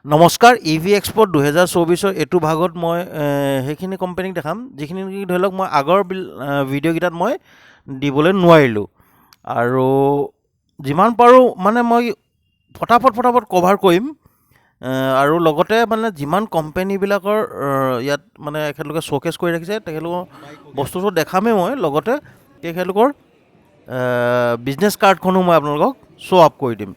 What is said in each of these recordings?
নমস্কাৰ, EV Expo 2024 এইটো ভাগত মই সেইখিনি কোম্পানীক দেখাম যিখিনি ধৰি লওক মই আগৰ ভিডিঅ'কেইটাত মই দিবলৈ নোৱাৰিলোঁ। আৰু যিমান পাৰোঁ মানে মই ফটাফট কভাৰ কৰিম। আৰু লগতে মানে যিমান কোম্পানীবিলাকৰ ইয়াত মানে এখেতলোকে শ্ব'কেছ কৰি ৰাখিছে তেখেতলোকৰ বস্তুটো দেখামেই মই, লগতে তেখেতলোকৰ বিজনেছ কাৰ্ডখনো মই আপোনালোকক শ্ব' আপ কৰি দিম।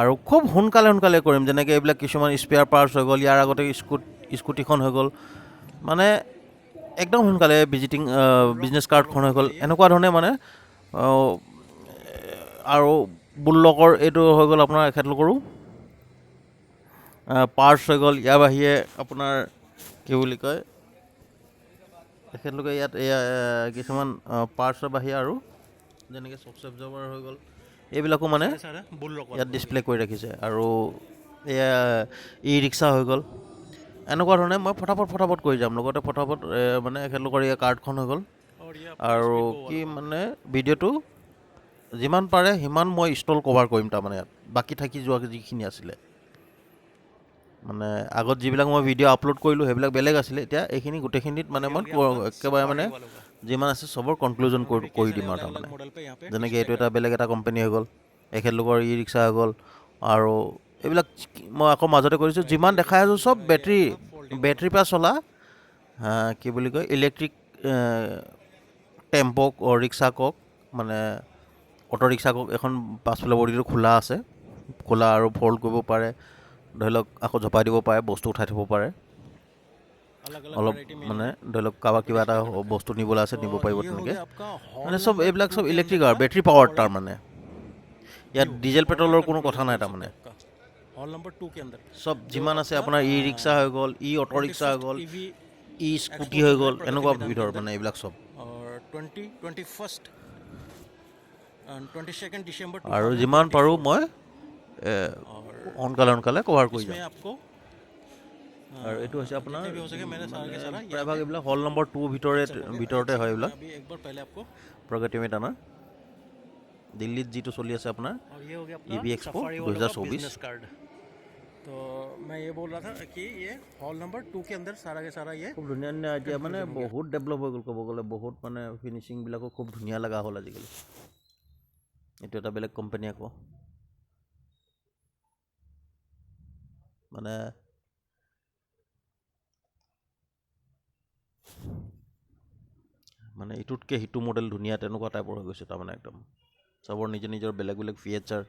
আৰু খুব সোনকালে কৰিম, যেনেকৈ এইবিলাক কিছুমান স্পেয়াৰ পাৰ্টছ হৈ গ'ল, ইয়াৰ আগতে স্কুটিখন হৈ গ'ল, মানে একদম সোনকালে বিজনেছ কাৰ্ডখন হৈ গ'ল, এনেকুৱা ধৰণে মানে আৰু বুল্লকৰ এইটো হৈ গ'ল আপোনাৰ এখেতলোকৰো পাৰ্টছ হৈ গ'ল। ইয়াৰ বাহিৰে আপোনাৰ কি বুলি কয়, তেখেতলোকে ইয়াত এয়া কিছুমান পাৰ্টছৰ বাহিৰে আৰু যেনেকৈ চক্স এবজৰ্ভাৰ হৈ গ'ল, এইবিলাকো মানে ইয়াত ডিছপ্লে কৰি ৰাখিছে। আৰু এয়া ৰিক্সা হৈ গ'ল, এনেকুৱা ধৰণে মই ফটাফট কৰি যাম। লগতে ফটাফট মানে এখেতলোকৰ এয়া কাৰ্ডখন হৈ গ'ল। আৰু কি মানে ভিডিঅ'টো যিমান পাৰে সিমান মই ষ্টল কভাৰ কৰিম, তাৰমানে ইয়াত বাকী থাকি যোৱা যিখিনি আছিলে, মানে আগত যিবিলাক মই ভিডিঅ' আপলোড কৰিলোঁ সেইবিলাক বেলেগ আছিলে, এতিয়া এইখিনি গোটেইখিনিত মানে মই একেবাৰে মানে যিমান আছে চবৰ কনক্লুজন কৰি দিম আৰু তাৰমানে। যেনেকৈ এইটো এটা বেলেগ এটা কোম্পানী হৈ গ'ল, এখেতলোকৰ ৰিক্সা হৈ গ'ল, আৰু এইবিলাক মই আকৌ মাজতে কৰিছোঁ যিমান দেখাই আছোঁ চব বেটৰীৰ পৰা চলা কি বুলি কয় ইলেক্ট্ৰিক টেম্প' ৰিক্সা কওক, মানে অটো ৰিক্সা কওক, এখন পাছফালে বডিটো খোলা আছে, খোলা আৰু ফল্ড কৰিব পাৰে, ধৰি লওক আকৌ জপাই দিব পাৰে, বস্তু উঠাই থ'ব পাৰে, অলপ মানে ধৰি লওক কাৰোবাক কিবা এটা বস্তু নিবলৈ আছে নিব পাৰিব তেনেকৈ, মানে চব এইবিলাক চব ইলেক্ট্ৰিক আৰু বেটৰী পাৱাৰ্ড তাৰমানে। ইয়াত ডিজেল পেট্ৰলৰ কোনো কথা নাই তাৰমানে। চব যিমান আছে আপোনাৰ ৰিক্সা হৈ গ'ল, অটো ৰিক্সা হৈ গ'ল, স্কুটি হৈ গ'ল, এনেকুৱা ভিতৰত মানে এইবিলাক চব। আৰু যিমান পাৰোঁ মই সোনকালে কভাৰ কৰি যাম। আৰু এইটো হৈছে আপোনাৰ প্ৰায়ভাগ এইবিলাক হল নম্বৰ 2 ভিতৰতে হয় এইবিলাক প্ৰগতিমিত আমাৰ দিল্লীত যিটো চলি আছে আপোনাৰ EV Expo 2024। तो मैं ये बोल रहा था कि ये हॉल नंबर 2 के अंदर सारा के सारा ये খুব ধুনীয়া এতিয়া মানে বহুত ডেভেলপ হৈ গ'ল, ক'ব গ'লে বহুত মানে ফিনিচিংবিলাকো খুব ধুনীয়া লগা হ'ল আজিকালি। এইটো এটা বেলেগ কোম্পানী আকৌ, মানে ইটোতকৈ সিটো মডেল ধুনীয়া তেনেকুৱা টাইপৰ হৈ গৈছে তাৰমানে একদম চবৰ নিজৰ বেলেগ ফিচাৰ।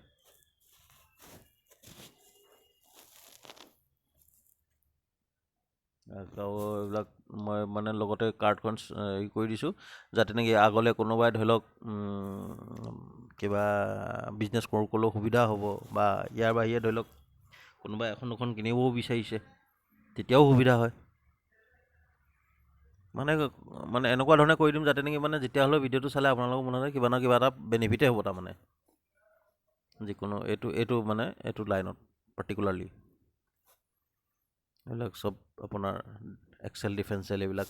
এইবিলাক মই মানে লগতে কাৰ্ডখন হেৰি কৰি দিছোঁ, যাতে নেকি আগলৈ কোনোবাই ধৰি লওক কিবা বিজনেছ কৰোঁ সুবিধা হ'ব, বা ইয়াৰ বাহিৰে ধৰি লওক কোনোবাই এখন দুখন কিনিবও বিচাৰিছে তেতিয়াও সুবিধা হয়। মানে এনেকুৱা ধৰণে কৰি দিম যাতে নেকি মানে যেতিয়া হ'লেও ভিডিঅ'টো চালে আপোনালোকৰ মনত কিবা না কিবা এটা বেনিফিটেই হ'ব তাৰমানে, যিকোনো এইটো মানে এইটো লাইনত পাৰ্টিকুলাৰলি। এইবিলাক চব আপোনাৰ এক্সেল ডিফেন্সেল এইবিলাক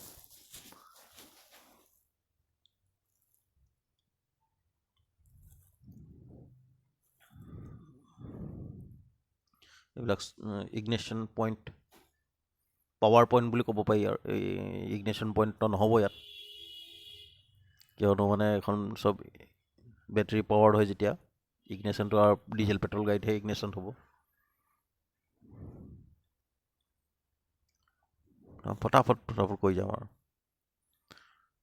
ইগনিশ্যন পইণ্ট, পাৱাৰ পইণ্ট বুলি ক'ব পাৰি। আৰু এই ইগনিশ্যন পইণ্টটো নহ'ব ইয়াত, কিয়নো মানে এখন চব বেটেৰী পাৱাৰ্ড হয় যেতিয়া, ইগনিশ্যনটো আৰু ডিজেল পেট্ৰল গাড়ীতহে ইগনিশ্যন হ'ব। ফটাফট কৰি যাম আৰু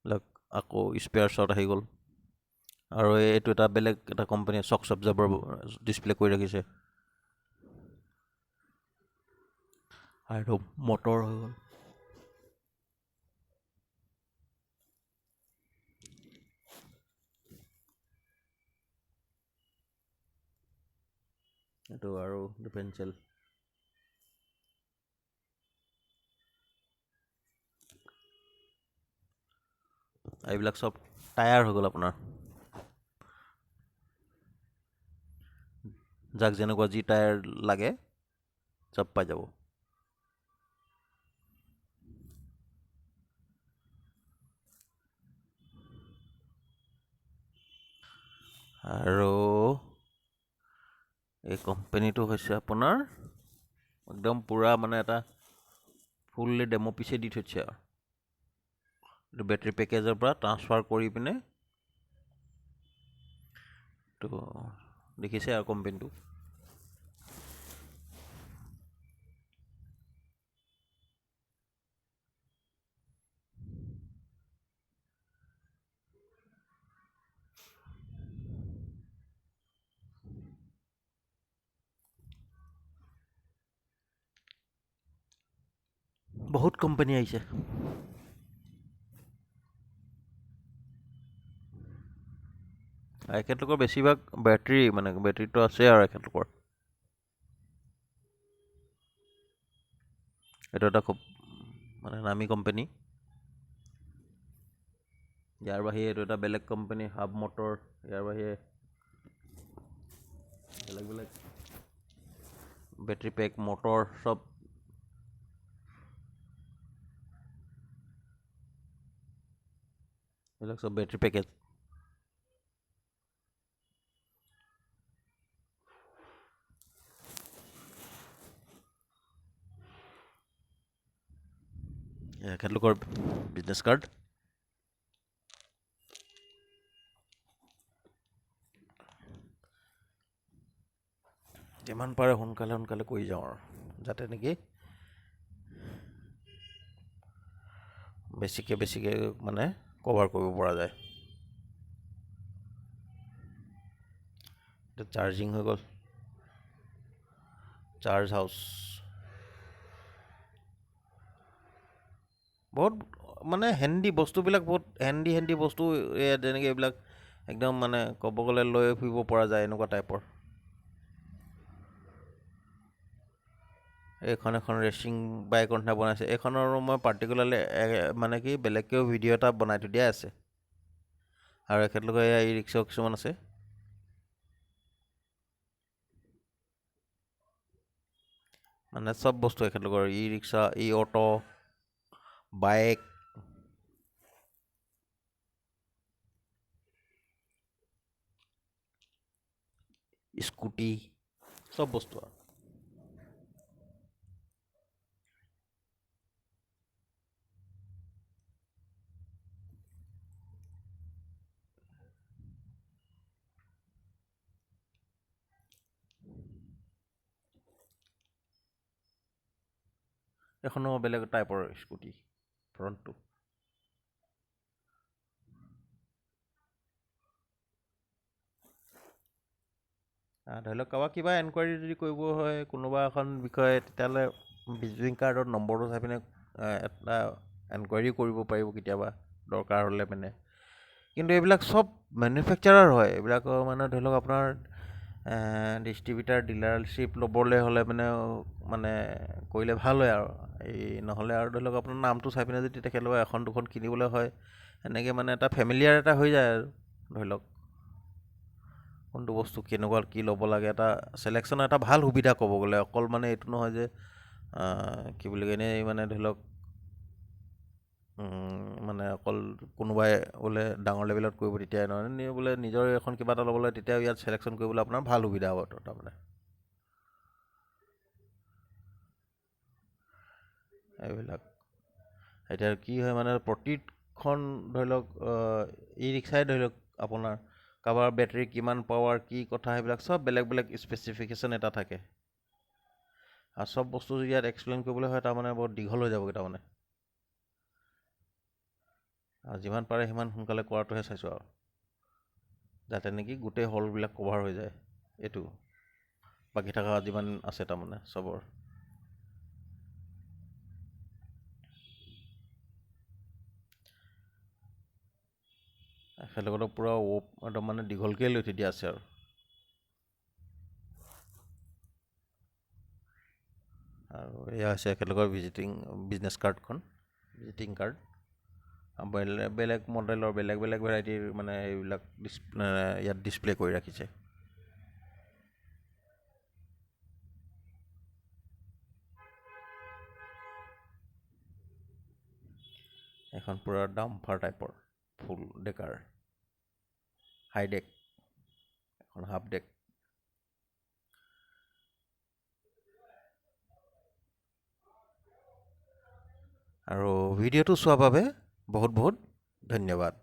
এইবিলাক আকৌ স্পেয়াৰছত আহি গ'ল। আৰু এইটো এটা বেলেগ এটা কোম্পানীয়ে চক্স এবজৰ্ভাৰ ডিছপ্লে কৰি ৰাখিছে, আৰু মটৰ হৈ গ'ল। এইটো আৰু ডিফেন্সিয়েল, এইবিলাক চব টায়াৰ হৈ গ'ল আপোনাৰ, যাক যেনেকুৱা যি টায়াৰ লাগে চব পাই যাব। আৰু এই কোম্পানীটো হৈছে আপোনাৰ একদম পূৰা মানে এটা ফুল্লি ডেমো পিছে দি থৈছে আৰু এইটো বেটাৰী পেকেজৰ পৰা ট্ৰান্সফাৰ কৰি পিনে তো দেখিছে আৰু কোম্পেনীটো বহুত কোম্পানী আহিছে এখেতলোকৰ বেছিভাগ বেটাৰীটো আছে আৰু এখেতলোকৰ এইটো এটা খুব মানে নামী কোম্পানী ইয়াৰ বাহিৰে এইটো এটা বেলেগ কোম্পানী হাব মটৰ ইয়াৰ বাহিৰে বেলেগ বেটাৰী পেক মটৰ চব এইবিলাক চব বেটাৰী পেকেজ এখেতলোকৰ বিজনেছ কাৰ্ড যিমান পাৰে সোনকালে কৰি যাওঁ আৰু যাতে নেকি বেছিকে মানে কভাৰ কৰিব পৰা যায় এতিয়া চাৰ্জিং হৈ গ'ল চাৰ্জ হাউচ বহুত মানে বস্তুবিলাক বহুত হেণ্ডি বস্তু যেনেকৈ এইবিলাক একদম মানে ক'ব গ'লে লৈ ফুৰিব পৰা যায় এনেকুৱা টাইপৰ এখন ৰেচিং বাইকৰ নিচিনা বনাইছে এইখনৰ মই পাৰ্টিকুলাৰলি মানে কি বেলেগকৈও ভিডিঅ' এটা বনাই থৈ দিয়া আছে আৰু এখেতলোকৰ ই ৰিক্সাও কিছুমান আছে মানে চব বস্তু এখেতলোকৰ ই ৰিক্সা অটো বাইক স্কুটি চব বস্তু আৰু এখনো বেলেগ টাইপৰ স্কুটি ফ্ৰণ্টটো ধৰি লওক কাৰোবাক কিবা এনকুৱাৰী যদি কৰিব হয় কোনোবা এখন বিষয়ে তেতিয়াহ'লে ভিজিটিং কাৰ্ডৰ নম্বৰটো চাই পিনে এটা এনকুৱাৰীও কৰিব পাৰিব কেতিয়াবা দৰকাৰ হ'লে মানে কিন্তু এইবিলাক চব মেনুফেকচাৰাৰ হয় এইবিলাকৰ মানে ধৰি লওক আপোনাৰ ডিষ্ট্ৰিবিউটাৰ ডিলাৰশ্বিপ ল'বলৈ হ'লে মানে কৰিলে ভাল হয় আৰু নহ'লে আৰু ধৰি লওক আপোনাৰ নামটো চাই পিনে যদি তেখেতলোকৰ এখন দুখন কিনিবলৈ হয় এনেকৈ মানে এটা ফেমিলিয়াৰ এটা হৈ যায় আৰু ধৰি লওক কোনটো বস্তু কেনেকুৱা কি ল'ব লাগে এটা চিলেকশ্যনৰ এটা ভাল সুবিধা ক'ব গ'লে অকল মানে এইটো নহয় যে কি বুলি কয় এনেই মানে ধৰি লওক মানে অকল কোনোবাই বোলে ডাঙৰ লেভেলত কৰিব তেতিয়াই নহয় বোলে নিজৰ এখন কিবা এটা ল'বলৈ তেতিয়াও ইয়াত চিলেকশ্যন কৰিবলৈ আপোনাৰ ভাল সুবিধা হ'ব তাৰমানে এইবিলাক এতিয়া কি হয় মানে প্ৰতিখন ধৰি লওক ই ৰিক্সাই ধৰি লওক আপোনাৰ কাৰোবাৰ বেটাৰী কিমান পাৱাৰ কি কথা সেইবিলাক চব বেলেগ স্পেচিফিকেশ্যন এটা থাকে আৰু চব বস্তু যদি ইয়াত এক্সপ্লেইন কৰিবলৈ হয় তাৰমানে বহুত দীঘল হৈ যাবগৈ তাৰমানে আৰু যিমান পাৰে সিমান সোনকালে কৰাটোহে চাইছোঁ আৰু যাতে নেকি গোটেই হলবিলাক কভাৰ হৈ যায় এইটো বাকী থকা যিমান আছে তাৰমানে চবৰ একেলগতে পূৰা একদম মানে দীঘলকৈ লৈ থৈ দিয়া আছে আৰু এয়া হৈছে একেলগৰ বিজনেছ কাৰ্ডখন ভিজিটিং কাৰ্ড বেলেগ মডেলৰ বেলেগ ভেৰাইটিৰ মানে এইবিলাক ইয়াত ডিছপ্লে কৰি ৰাখিছে এখন পূৰা ডাম্পাৰ টাইপৰ ফুল ডেকাৰ হাই ডেক এখন হাফ ডেক আৰু ভিডিঅ'টো চোৱাৰ বাবে বহুত বহুত ধন্যবাদ।